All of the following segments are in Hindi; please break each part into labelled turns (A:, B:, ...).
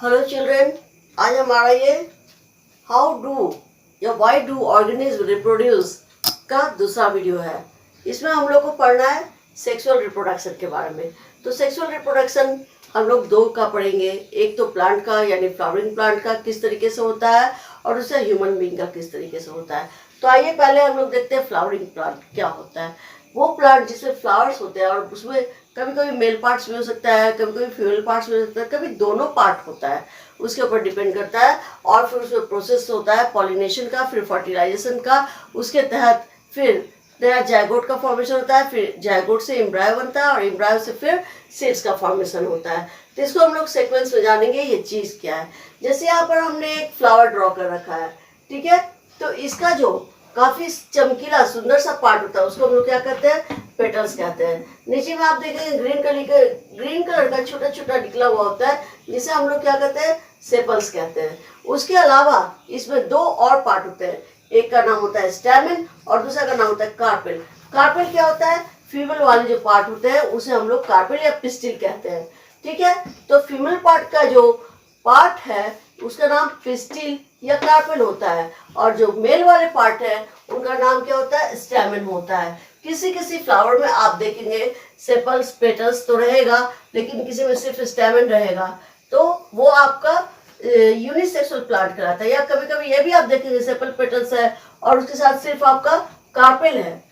A: हेलो चिल्ड्रन, आज हमारा ये हाउ डू या वाई डू ऑर्गेनिज्म रिप्रोड्यूस का दूसरा वीडियो है। इसमें हम लोग को पढ़ना है सेक्सुअल रिप्रोडक्शन के बारे में। तो सेक्सुअल रिप्रोडक्शन हम लोग दो का पढ़ेंगे, एक तो प्लांट का यानी फ्लावरिंग प्लांट का किस तरीके से होता है और दूसरा ह्यूमन बीइंग का किस तरीके से होता है। तो आइए पहले हम लोग देखते हैं फ्लावरिंग प्लांट क्या होता है। वो प्लांट जिसमें फ्लावर्स होते हैं और उसमें कभी कभी मेल पार्ट्स भी हो सकता है, कभी कभी फीमेल पार्ट्स भी हो सकता है, कभी दोनों पार्ट होता है, उसके ऊपर डिपेंड करता है। और फिर उसमें प्रोसेस होता है पॉलिनेशन का, फिर फर्टिलाइजेशन का, उसके तहत फिर नया जायगोट का फॉर्मेशन होता है, फिर जायगोट से एम्ब्रायो बनता है और एम्ब्रायो से फिर सीड्स का फॉर्मेशन होता है। तो इसको हम लोग सीक्वेंस में जानेंगे ये चीज़ क्या है। जैसे यहाँ पर हमने एक फ्लावर ड्रॉ कर रखा है, ठीक है। तो इसका जो काफी चमकीला सुंदर सा पार्ट होता है उसको हम लोग क्या कहते हैं, पेटल्स कहते हैं। नीचे में आप देखेंगे ग्रीन कलर का छोटा छोटा निकला हुआ होता है जिसे हम लोग क्या कहते हैं, सेपल्स कहते हैं। उसके अलावा इसमें दो और पार्ट होते हैं, एक का नाम होता है स्टैमेन और दूसरा का नाम होता है कार्पेल। कार्पेल क्या होता है, फीमेल वाले जो पार्ट होते हैं उसे हम लोग कार्पेल या पिस्टिल कहते हैं, ठीक है। तो फीमेल पार्ट का जो पार्ट है उसका नाम पिस्टिल या कार्पेल होता है और जो मेल वाले पार्ट है उनका नाम क्या होता है, स्टैमेन होता है। किसी किसी फ्लावर में आप देखेंगे सेपल्स पेटल्स तो रहेगा लेकिन किसी में सिर्फ स्टैमेन रहेगा, तो वो आपका यूनिसेक्सुअल प्लांट कहलाता है। या कभी कभी ये भी आप देखेंगे सेपल पेटल्स है और उसके साथ सिर्फ आपका कार्पेल है,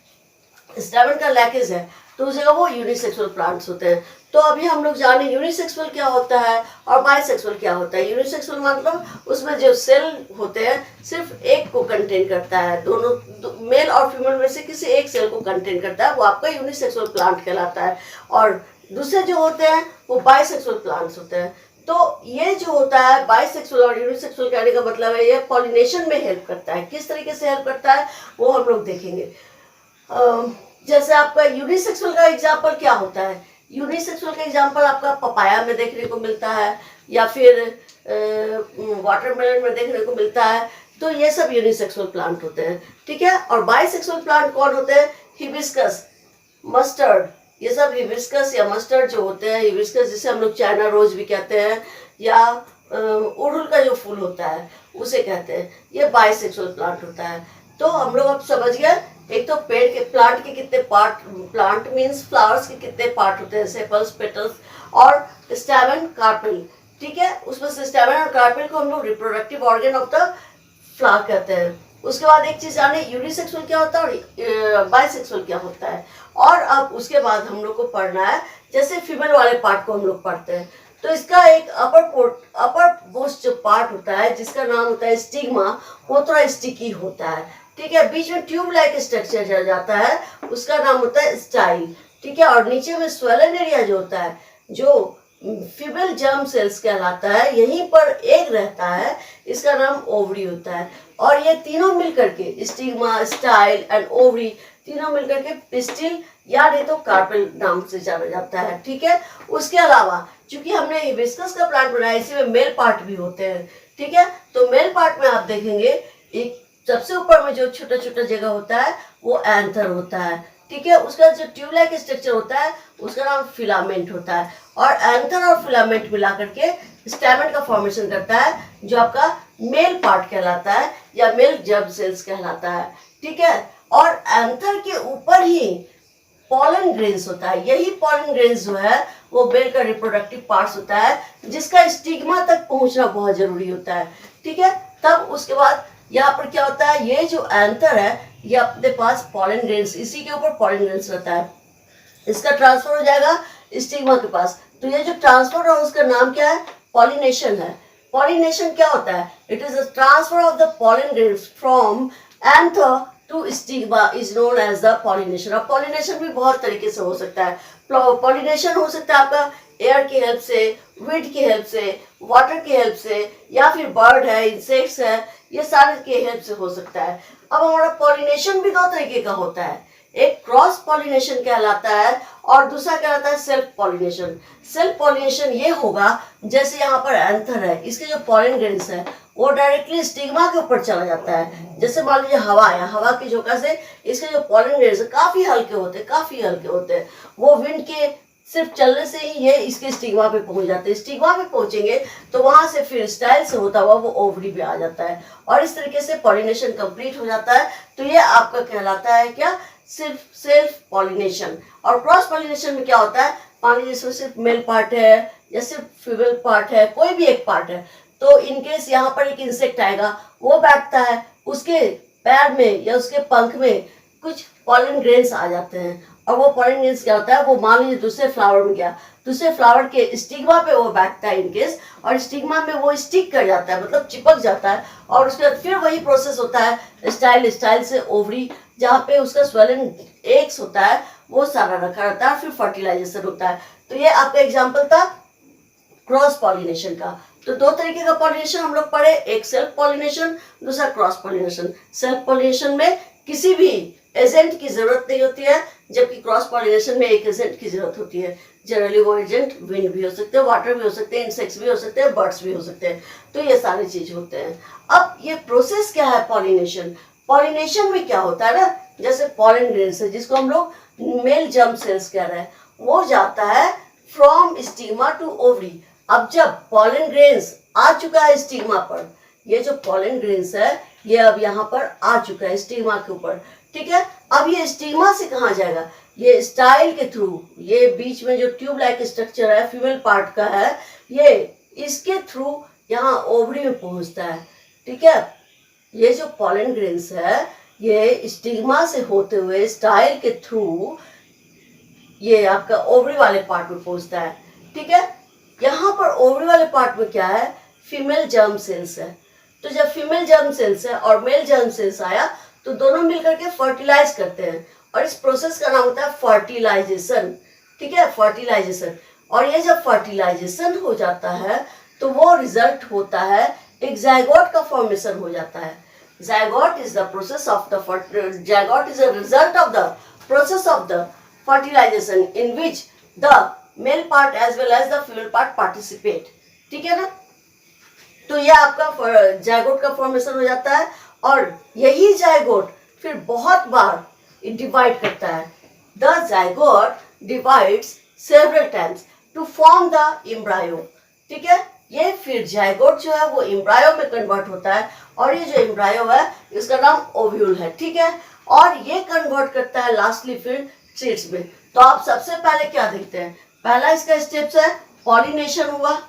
A: स्टैमेन का लैकेज है, तो उस जगह वो यूनिसेक्सुअल प्लांट्स होते हैं। तो अभी हम लोग जाने यूनिसेक्सुअल क्या होता है और बाइसेक्सुअल क्या होता है। यूनिसेक्सुअल मतलब उसमें जो सेल होते हैं सिर्फ एक को कंटेन करता है, दोनों मेल और फीमेल में से किसी एक सेल को कंटेन करता है, वो आपका यूनिसेक्सुअल प्लांट कहलाता है। और दूसरे जो होते हैं वो बाइसेक्सुअल प्लांट्स होते हैं। तो ये जो होता है बाइसेक्सुअल और यूनिसेक्सुअल कहने का मतलब है ये पॉलिनेशन में हेल्प करता है। किस तरीके से हेल्प करता है वो हम लोग देखेंगे। जैसे आपका यूनिसेक्सुअल का एग्जाम्पल क्या होता है, यूनिसेक्सुअल का एग्जाम्पल आपका पपाया में देखने को मिलता है या फिर वाटरमेलन में देखने को मिलता है। तो ये सब यूनिसेक्सुअल प्लांट होते हैं, ठीक है। और बाइसेक्सुअल प्लांट कौन होते हैं, हिबिस्कस, मस्टर्ड, ये सब हिबिस्कस या मस्टर्ड जो होते हैं, हिबिस्कस जिसे हम लोग चाइना रोज भी कहते हैं या उड़हुल का जो फूल होता है उसे कहते हैं, ये बाइसेक्सुअल प्लांट होता है। तो हम लोग अब समझ गए एक तो पेड़ के प्लांट के कितने पार्ट, प्लांट मीन्स फ्लावर्स के कितने पार्ट होते हैं, सेपल्स पेटल्स और स्टैमेन कार्पेल, ठीक है। उसमें से स्टैमेन और कार्पेल को हम लोग reproductive organ of the flower कहते हैं। उसके बाद एक चीज जाने यूनिसेक्सुअल क्या होता है और बाइसेक्सुअल क्या होता है। और अब उसके बाद हम लोग को पढ़ना है जैसे फीमेल वाले पार्ट को हम लोग पढ़ते हैं। तो इसका एक अपर मोस्ट जो पार्ट होता है जिसका नाम होता है स्टिग्मा, वो थोड़ा स्टिकी होता है, ठीक है। बीच में ट्यूब लाइक स्ट्रक्चर चल जाता है, उसका नाम होता है स्टाइल, ठीक है। और नीचे में स्वेलन एरिया जो होता है जो फीमेल जर्म सेल्स कहलाता है, यहीं पर एग रहता है, इसका नाम ओवरी होता है। और ये तीनों मिलकर के स्टिग्मा, स्टाइल एंड ओवरी तीनों मिलकर के पिस्टिल या नहीं तो कार्पेल नाम से जाना जाता है, ठीक है। उसके अलावा चूंकि हमने हिबिस्कस का प्लांट बनाया इसी में मेल पार्ट भी होते हैं, ठीक है। तो मेल पार्ट में आप देखेंगे एक सबसे ऊपर में जो छोटा छोटा जगह होता है वो एंथर होता है, ठीक है। उसका जो ट्यूबलाइक स्ट्रक्चर होता है उसका नाम फिलामेंट होता है और एंथर और फिलामेंट मिला करके स्टैमेन का फॉर्मेशन करता है जो आपका मेल पार्ट कहलाता है या मेल जर्म सेल्स कहलाता है, ठीक है। और एंथर के ऊपर ही पॉलन ग्रेन्स होता है, यही पॉलन ग्रेन्स जो है वो बेल का रिप्रोडक्टिव पार्ट्स होता है जिसका स्टिग्मा तक पहुंचना बहुत जरूरी होता है, ठीक है। तब उसके बाद यहाँ पर क्या होता है, ये जो एंथर है ये अपने पास पॉलन ग्रेन्स, इसी के ऊपर पॉलन ग्रेन्स रहता है, इसका ट्रांसफर हो जाएगा स्टिग्मा के पास। तो ये जो ट्रांसफर है उसका नाम क्या है, पॉलिनेशन है। पॉलिनेशन क्या होता है, it is the transfer of the pollen grains from anther to stigma is known as the pollination. अब पॉलिनेशन भी बहुत तरीके से हो सकता है। पॉलिनेशन हो सकता है आपका एयर की हेल्प से, विंड की हेल्प से, वाटर की हेल्प से, या फिर बर्ड है, इंसेक्ट्स है, ये सारे की हेल्प से हो सकता है। अब हमारा पॉलिनेशन भी दो तरीके का होता है, एक क्रॉस पॉलिनेशन कहलाता है और दूसरा कहलाता है सेल्फ पॉलिनेशन। सेल्फ पॉलिनेशन ये होगा जैसे यहाँ पर एंथर है, इसके जो पॉलन ग्रेन्स है वो डायरेक्टली स्टिग्मा के ऊपर चला जाता है। जैसे मान लीजिए हवा है, हवा की झोंका से इसके जो पॉलन ग्रेन्स काफी हल्के होते हैं, काफी हल्के होते हैं, वो विंड के सिर्फ चलने से ही ये इसके स्टिग्मा पे पहुंच जाते हैं। स्टिग्मा पे पहुंचेंगे तो वहां से फिर स्टाइल से होता हुआ वो ओवरी पे आ जाता है और इस तरीके से पॉलिनेशन कंप्लीट हो जाता है। तो ये आपका कहलाता है क्या, सिर्फ सेल्फ पॉलिनेशन। और क्रॉस पॉलिनेशन में क्या होता है, मान लीजिए इसमें सिर्फ मेल पार्ट है या सिर्फ फीमेल पार्ट है, कोई भी एक पार्ट है, तो इनकेस यहाँ पर एक इंसेक्ट आएगा, वो बैठता है, उसके पैर में या उसके पंख में कुछ पॉलन ग्रेन्स आ जाते हैं और वो पॉलन ग्रेन्स क्या होता है, वो मान लीजिए दूसरे फ्लावर में गया, दूसरे फ्लावर के स्टिग्मा पे वो बैठता है इनकेस, और स्टिग्मा में वो स्टिक कर जाता है, मतलब चिपक जाता है। और उसके बाद फिर वही प्रोसेस होता है स्टाइल से ओवरी, जहाँ पे उसका स्वेलन एग्स होता है वो सारा रखा रहता है, फिर फर्टिलाइजेशन होता है। तो ये आपका एग्जाम्पल था क्रॉस पॉलिनेशन का। तो दो तरीके का पॉलिनेशन हम लोग पढ़े, एक सेल्फ पॉलिनेशन, दूसरा क्रॉस पॉलिनेशन। सेल्फ पॉलिनेशन में किसी भी एजेंट की जरूरत नहीं होती है, जबकि क्रॉस पॉलिनेशन में एक एजेंट की जरूरत होती है। जनरली वो एजेंट विंड भी हो सकते हैं, वाटर भी हो सकते हैं, इंसेक्ट्स भी हो सकते हैं, बर्ड्स भी हो सकते हैं। तो ये सारी चीज होते हैं। अब ये प्रोसेस क्या है पॉलिनेशन, पॉलिनेशन में क्या होता है ना, जैसे पॉलन ग्रेन्स है जिसको हम लोग मेल जर्म सेल्स कह रहे हैं, वो जाता है फ्रॉम स्टिग्मा टू ओवरी। अब जब पॉलन ग्रेन्स आ चुका है स्टिग्मा पर, ये जो पॉलन ग्रेन्स है ये अब यहाँ पर आ चुका है स्टिग्मा के ऊपर, ठीक है। अब ये स्टिग्मा से कहाँ जाएगा, ये स्टाइल के थ्रू, ये बीच में जो ट्यूब लाइक स्ट्रक्चर है फीमेल पार्ट का है, ये इसके थ्रू यहाँ ओवरी में पहुंचता है, ठीक है। ये जो पॉलन ग्रेन्स है ये स्टिग्मा से होते हुए स्टाइल के थ्रू ये आपका ओवरी वाले पार्ट में पहुंचता है, ठीक है। यहाँ पर ओवरी वाले पार्ट में क्या है, फीमेल जर्म सेल्स है। तो जब फीमेल जर्म सेल्स है और मेल जर्म सेल्स आया तो दोनों मिलकर के फर्टिलाइज करते हैं और इस प्रोसेस का नाम होता है फर्टिलाइजेशन, ठीक है, फर्टिलाइजेशन। और ये जब फर्टिलाइजेशन हो जाता है तो वो रिजल्ट होता है एक जायगोट का फॉर्मेशन हो जाता है। Zygote is the process of the zygote is a result of the process of the fertilisation in which the male part as well as the female part participate, ठीक है ना। तो ये आपका जायगोट का फॉर्मेशन हो जाता है और यही जायगोट फिर बहुत बार डिवाइड करता है। The zygote divides several times to form the embryo, ठीक है। ये फिर जायगोट जो है वो एम्ब्रायो में कन्वर्ट होता है और ये जो एम्ब्रायो है इसका नाम ओव्यूल है, ठीक है। और ये कन्वर्ट करता है लास्टली फिर सीड्स में। तो आप सबसे पहले क्या देखते हैं, पहला इसका स्टेप्स है पॉलिनेशन हुआ,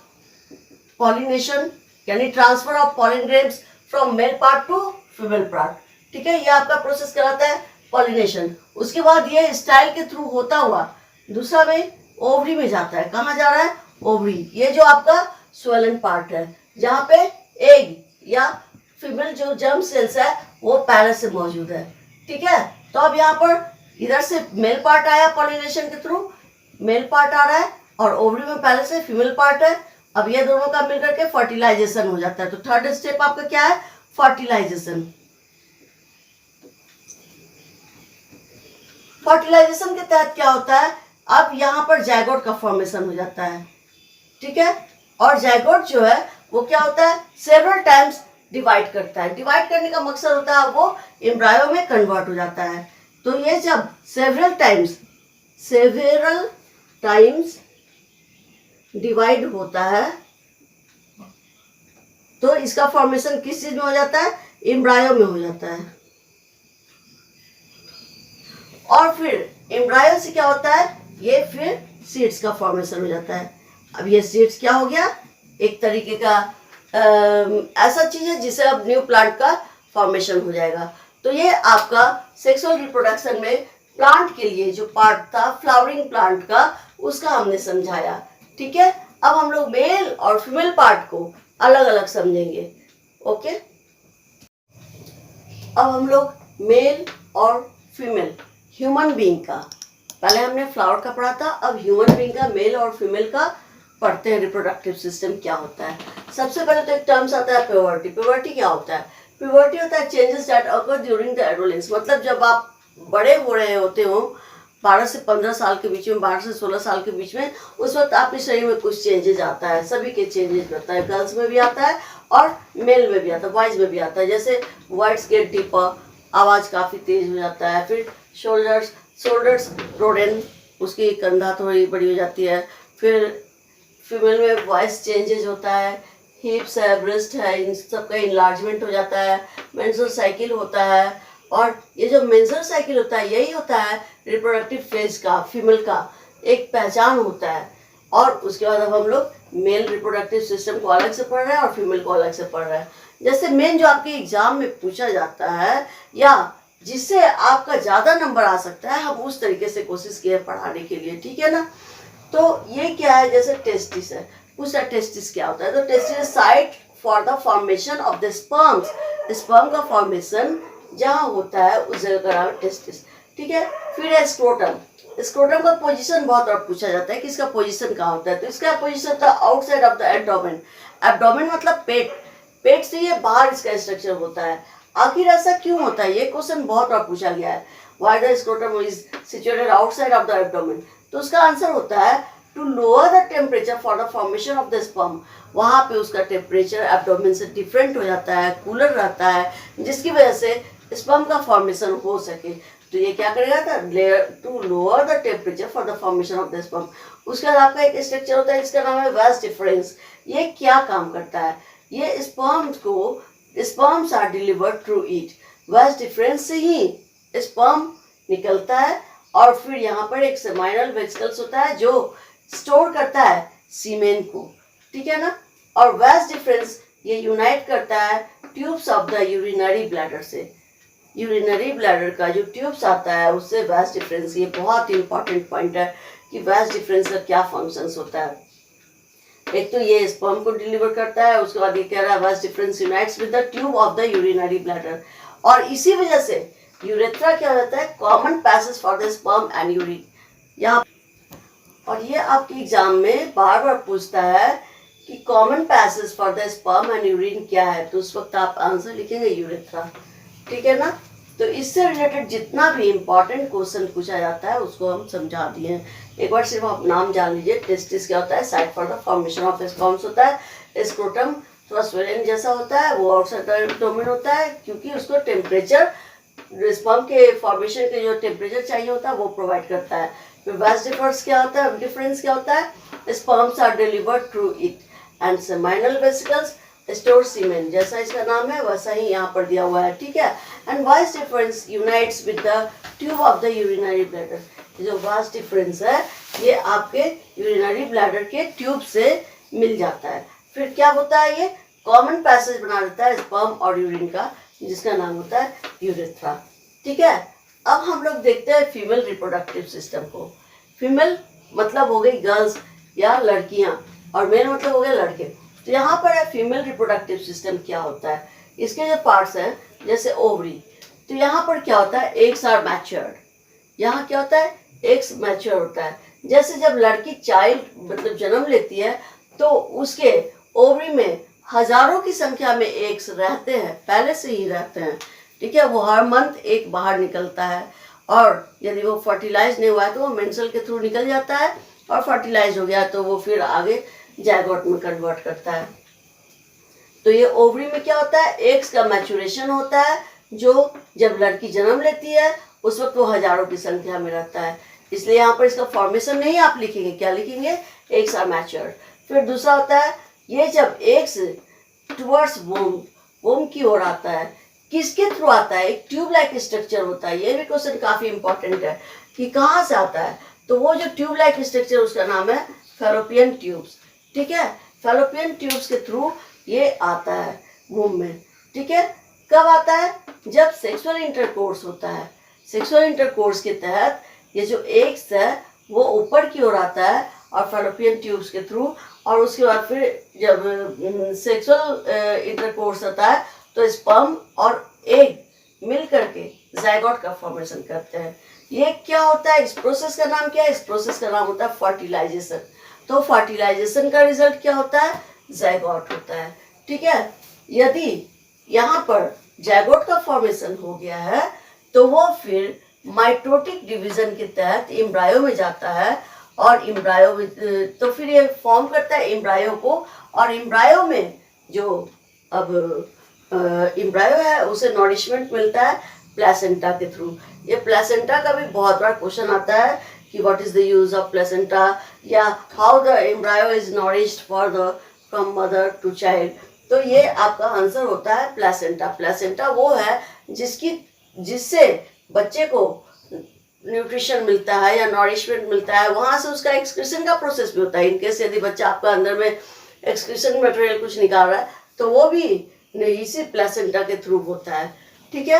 A: पॉलिनेशन यानी transfer of pollen grains from male part two female part, ठीक है। ये आपका प्रोसेस कहलाता है पॉलिनेशन। उसके बाद ये स्टाइल के थ्रू होता हुआ दूसरा में ओवरी में जाता है। कहाँ जा रहा है, ओवरी, ये जो आपका स्वेलन पार्ट है जहाँ पे एग या फीमेल जो जर्म सेल्स है वो पहले से मौजूद है, ठीक है। तो अब यहाँ पर इधर से मेल पार्ट आया पॉलिनेशन के थ्रू, मेल पार्ट आ रहा है और ओवरी में पहले से फीमेल पार्ट है। अब ये दोनों का मिलकर के फर्टिलाइजेशन हो जाता है। तो थर्ड स्टेप आपका क्या है, फर्टिलाइजेशन। फर्टिलाइजेशन के तहत क्या होता है, अब यहाँ पर जायगोट का फॉर्मेशन हो जाता है, ठीक है। और जायगोट जो है वो क्या होता है, सेवरल टाइम्स डिवाइड करता है। डिवाइड करने का मकसद होता है वो एम्ब्रायो में कन्वर्ट हो जाता है। तो ये जब सेवरल टाइम्स डिवाइड होता है तो इसका फॉर्मेशन किस चीज में हो जाता है, एम्ब्रायो में हो जाता है। और फिर एम्ब्रायो से क्या होता है, ये फिर सीड्स का फॉर्मेशन हो जाता है। अब ये सीड्स क्या हो गया, एक तरीके का ऐसा चीज है जिससे अब न्यू प्लांट का फॉर्मेशन हो जाएगा। तो ये आपका सेक्सुअल रिप्रोडक्शन में प्लांट के लिए जो पार्ट था फ्लावरिंग प्लांट का उसका हमने समझाया, ठीक है। अब हम लोग मेल और फीमेल पार्ट को अलग अलग समझेंगे, ओके। अब हम लोग मेल और फीमेल ह्यूमन बीइंग का, पहले हमने फ्लावर का पढ़ा था, अब ह्यूमन बीइंग का मेल और फीमेल का पढ़ते हैं, रिप्रोडक्टिव सिस्टम क्या होता है। सबसे पहले तो एक टर्म्स आता है प्यूबर्टी। प्यूबर्टी क्या होता है, प्यूबर्टी होता है changes that occur during the adolescence, मतलब जब आप बड़े हो रहे होते हो 12 से 15 साल के बीच में, 12 से 16 साल के बीच में, उस वक्त आपके शरीर में कुछ चेंजेस आता है। सभी के चेंजेस आता है, गर्ल्स में भी आता है और मेल में भी आता है, बॉयज में भी आता है। जैसे वर्ड्स गेट डीपर, आवाज़ काफ़ी तेज हो जाता है, फिर शोल्डर्स रोडेन, उसकी कंधा थोड़ी बड़ी हो जाती है। फिर फीमेल में वॉइस चेंजेस होता है, हिप्स है, ब्रेस्ट है, इन सब का इनलार्जमेंट हो जाता है, मेंस्ट्रुअल साइकिल होता है। और ये जो मेंस्ट्रुअल साइकिल होता है यही होता है रिप्रोडक्टिव फेज का, फीमेल का एक पहचान होता है। और उसके बाद अब हम लोग मेल रिप्रोडक्टिव सिस्टम को अलग से पढ़ रहे हैं और फीमेल को अलग से पढ़ रहे हैं। जैसे मेन जो आपके एग्जाम में पूछा जाता है या जिससे आपका ज़्यादा नंबर आ सकता है, हम उस तरीके से कोशिश किए पढ़ाने के लिए, ठीक है ना। तो ये क्या है, जैसे टेस्टिस है, पूछा टेस्टिस क्या होता है, तो testis site for the formation of the sperms, sperm का फॉर्मेशन जहाँ होता है उस जगह का नाम है टेस्टिस, ठीक है। फिर है स्क्रोटम, स्क्रोटम का पोजीशन बहुत बार पूछा जाता है कि इसका पोजीशन कहाँ होता है, तो इसका पोजीशन होता है outside of the abdomen. Abdomen मतलब पेट, पेट से ये बाहर इसका स्ट्रक्चर होता है। आखिर ऐसा क्यों होता है, ये क्वेश्चन बहुत बार पूछा गया है, why the scrotum is situated outside of the abdomen. तो उसका आंसर होता है to lower the temperature for the formation of the sperm. वहाँ पे उसका टेम्परेचर एब्डोमेन से डिफरेंट हो जाता है, कूलर रहता है, जिसकी वजह से स्पर्म का फॉर्मेशन हो सके। तो ये क्या करेगा था, to lower the temperature for the formation of the sperm. उसके बाद आपका एक स्ट्रक्चर होता है जिसका नाम है वास डिफरेंस। ये क्या काम करता है, ये sperms are delivered through it. Vas deferens से ही स्पर्म निकलता है और फिर यहाँ पर एक सेमाइनल वेसिकल्स होता है जो स्टोर करता है सीमेन को, ठीक है ना। और वास डिफरेंस ये यूनाइट करता है tubes of the urinary bladder से। यूरिनरी ब्लैडर का जो ट्यूब्स आता है उससे वास डिफरेंस, ये बहुत ही इंपॉर्टेंट पॉइंट है कि वास डिफरेंस का क्या फंक्शंस होता है। एक तो ये स्पर्म को डिलीवर करता है, उसके बाद ये कह रहा है vas deferens unites with the tube of the urinary bladder, और इसी वजह से यूरेथ्रा क्या होता है, common passage for the sperm and urine. यहाँ और ये आपके एग्जाम में बार बार पूछता है कि common passage for the sperm and urine क्या है, तो उस वक्त आप आंसर लिखेंगे यूरेथ्रा, ठीक है ना। तो इससे रिलेटेड जितना भी इम्पोर्टेंट क्वेश्चन पूछा जाता है उसको हम समझा दिए हैं। एक बार सिर्फ आप नाम जान लीजिए, टेस्टिस क्या होता है, site for the formation of sperms होता है। स्क्रोटम थोड़ा स्वेलिंग जैसा होता है, वो आउटसाइड एब्डोमेन होता है क्योंकि उसको टेम्परेचर, स्पर्म के फॉर्मेशन के जो टेम्परेचर चाहिए होता है वो प्रोवाइड करता है। फिर वास डिफरेंस क्या होता है, डिफरेंस क्या होता है, sperms are delivered through it and seminal vesicles store semen, जैसा इसका नाम है वैसा ही यहाँ पर दिया हुआ है, ठीक है। And vas deferens unites with the tube of the urinary bladder. जो वास डिफरेंस है ये आपके यूरिनरी ब्लैडर के ट्यूब से मिल जाता है। फिर क्या होता है, ये कॉमन पैसेज बना देता है स्पर्म और यूरिन का, जिसका नाम होता है यूरेथ्रा, ठीक है। अब हम लोग देखते हैं फीमेल रिप्रोडक्टिव सिस्टम को। फीमेल मतलब हो गई गर्ल्स या लड़कियां, और मेल मतलब हो गए लड़के। तो यहाँ पर है फीमेल रिप्रोडक्टिव सिस्टम क्या होता है, इसके जो पार्ट्स हैं जैसे ओवरी, तो यहाँ पर क्या होता है, एग्स आर मैच्योर्ड। यहाँ क्या होता है, एग्स मैच्योर होता है। जैसे जब लड़की चाइल्ड मतलब जन्म लेती है तो उसके ओवरी में हजारों की संख्या में एग्स रहते हैं, पहले से ही रहते हैं, ठीक है। वो हर मंथ एक बाहर निकलता है, और यदि वो फर्टिलाइज नहीं हुआ है तो वो मेंस्ट्रुअल के थ्रू निकल जाता है, और फर्टिलाइज हो गया तो वो फिर आगे जायगोट में कन्वर्ट करता है। तो ये ओवरी में क्या होता है, एग्स का मैचुरेशन होता है, जो जब लड़की जन्म लेती है उस वक्त वो हजारों की संख्या में रहता है। इसलिए यहाँ पर इसका फॉर्मेशन नहीं आप लिखेंगे, क्या लिखेंगे, एग्स आर मैच्योर्ड। फिर दूसरा होता है, ये जब एग्स टुवर्ड्स वोम की ओर आता है, किसके थ्रू आता है, एक ट्यूब लाइक स्ट्रक्चर होता है। ये भी क्वेश्चन काफी इंपॉर्टेंट है कि कहाँ से आता है, तो वो जो ट्यूब लाइक स्ट्रक्चर उसका नाम है फैलोपियन ट्यूब्स, ठीक है। फैलोपियन ट्यूब्स के थ्रू ये आता है वोम में, ठीक है। कब आता है, जब सेक्सुअल इंटरकोर्स होता है। सेक्सुअल इंटरकोर्स के तहत ये जो एग्स है वो ऊपर की ओर आता है और फैलोपियन ट्यूब्स के थ्रू, और उसके बाद फिर जब सेक्सुअल इंटरकोर्स होता है तो स्पर्म और एग मिल करके जायगोट का फॉर्मेशन करते हैं। ये क्या होता है, इस प्रोसेस का नाम क्या है, इस प्रोसेस का नाम होता है फर्टिलाइजेशन। तो फर्टिलाइजेशन का रिजल्ट क्या होता है, जायगोट होता है, ठीक है। यदि यहाँ पर जायगोट का फॉर्मेशन हो गया है तो वो फिर माइटोटिक डिवीजन के तहत एम्ब्रायो में जाता है, और एम्ब्रायो में तो फिर ये फॉर्म करता है एम्ब्रायो को, और एम्ब्रायो में जो अब एम्ब्रायो है उसे नॉरिशमेंट मिलता है प्लेसेंटा के थ्रू। ये प्लेसेंटा का भी बहुत बड़ा क्वेश्चन आता है कि what is the use of placenta या how the embryo is nourished for the from mother to child, तो ये आपका आंसर होता है प्लेसेंटा। प्लेसेंटा वो है जिससे बच्चे को न्यूट्रिशन मिलता है या नॉरिशमेंट मिलता है, वहाँ से उसका एक्सक्रीशन का प्रोसेस भी होता है। इनकेस यदि बच्चा आपका अंदर में एक्सक्रीशन मटेरियल कुछ निकाल रहा है तो वो भी इसी प्लेसेंटा के थ्रू होता है। ठीक है,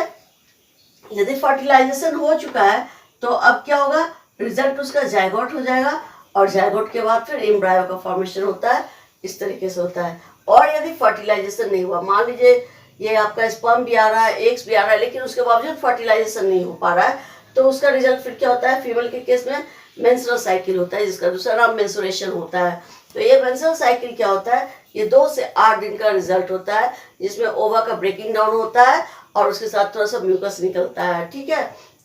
A: यदि फर्टिलाइजेशन हो चुका है तो अब क्या होगा, रिजल्ट उसका जायगोट हो जाएगा और जायगोट के बाद फिर एम्ब्रायो का फॉर्मेशन होता है, इस तरीके से होता है। और यदि फर्टिलाइजेशन नहीं हुआ, मान लीजिए ये आपका स्पर्म भी आ रहा है, एग्स भी आ रहा है, लेकिन उसके बावजूद फर्टिलाइजेशन नहीं हो पा रहा है, तो उसका रिजल्ट फिर क्या होता है, फीमेल के केस में मेंस्ट्रुअल साइकिल होता है, जिसका दूसरा नाम मेंस्ट्रुएशन होता है। तो ये मेंस्ट्रुअल साइकिल क्या होता है, ये 2 से 8 दिन का रिजल्ट होता है, जिसमें ओवा का ब्रेकिंग डाउन होता है और उसके साथ थोड़ा सा म्यूकस निकलता है। ठीक है,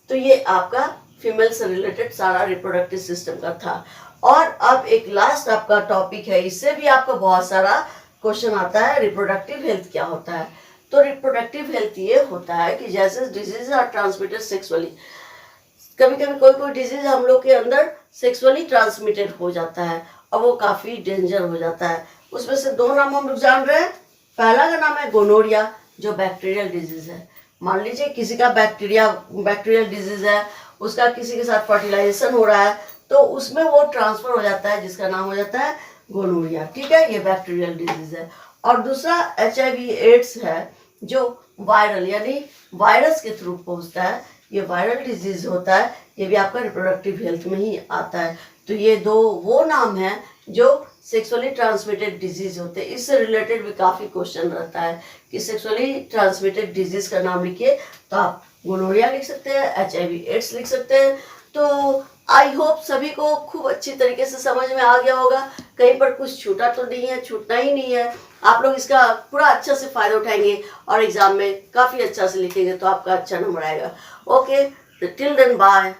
A: तो ये आपका फीमेल से रिलेटेड सारा रिप्रोडक्टिव सिस्टम का था। और अब एक लास्ट आपका टॉपिक है, इससे भी आपका बहुत सारा क्वेश्चन आता है, रिप्रोडक्टिव हेल्थ क्या होता है। तो रिप्रोडक्टिव हेल्थ ये होता है कि जैसे डिजीज आर ट्रांसमिटेड सेक्सुअली, कभी कभी कोई डिजीज हम लोग के अंदर सेक्सुअली ट्रांसमिटेड हो जाता है और वो काफ़ी डेंजर हो जाता है। उसमें से 2 नाम हम लोग जान रहे हैं। पहला का नाम है गोनोरिया, जो बैक्टीरियल डिजीज है। मान लीजिए किसी का बैक्टीरियल डिजीज है, उसका किसी के साथ फर्टिलाइजेशन हो रहा है तो उसमें वो ट्रांसफर हो जाता है, जिसका नाम हो जाता है गोनोरिया। ठीक है, ये बैक्टीरियल डिजीज है। और दूसरा HIV एड्स है, जो वायरल यानी वायरस के थ्रू पहुंचता है, ये वायरल डिजीज होता है, ये भी आपका रिप्रोडक्टिव हेल्थ में ही आता है। तो ये 2 वो नाम हैं जो सेक्सुअली ट्रांसमिटेड डिजीज होते हैं। इससे रिलेटेड भी काफ़ी क्वेश्चन रहता है कि सेक्सुअली ट्रांसमिटेड डिजीज का नाम लिखिए, तो आप गोनोरिया लिख सकते हैं, HIV एड्स लिख सकते हैं। तो आई होप सभी को खूब अच्छी तरीके से समझ में आ गया होगा, कहीं पर कुछ छूटा तो नहीं है, छूटना ही नहीं है। आप लोग इसका पूरा अच्छा से फ़ायदा उठाएंगे और एग्ज़ाम में काफ़ी अच्छा से लिखेंगे तो आपका अच्छा नंबर आएगा। Okay, till then bye.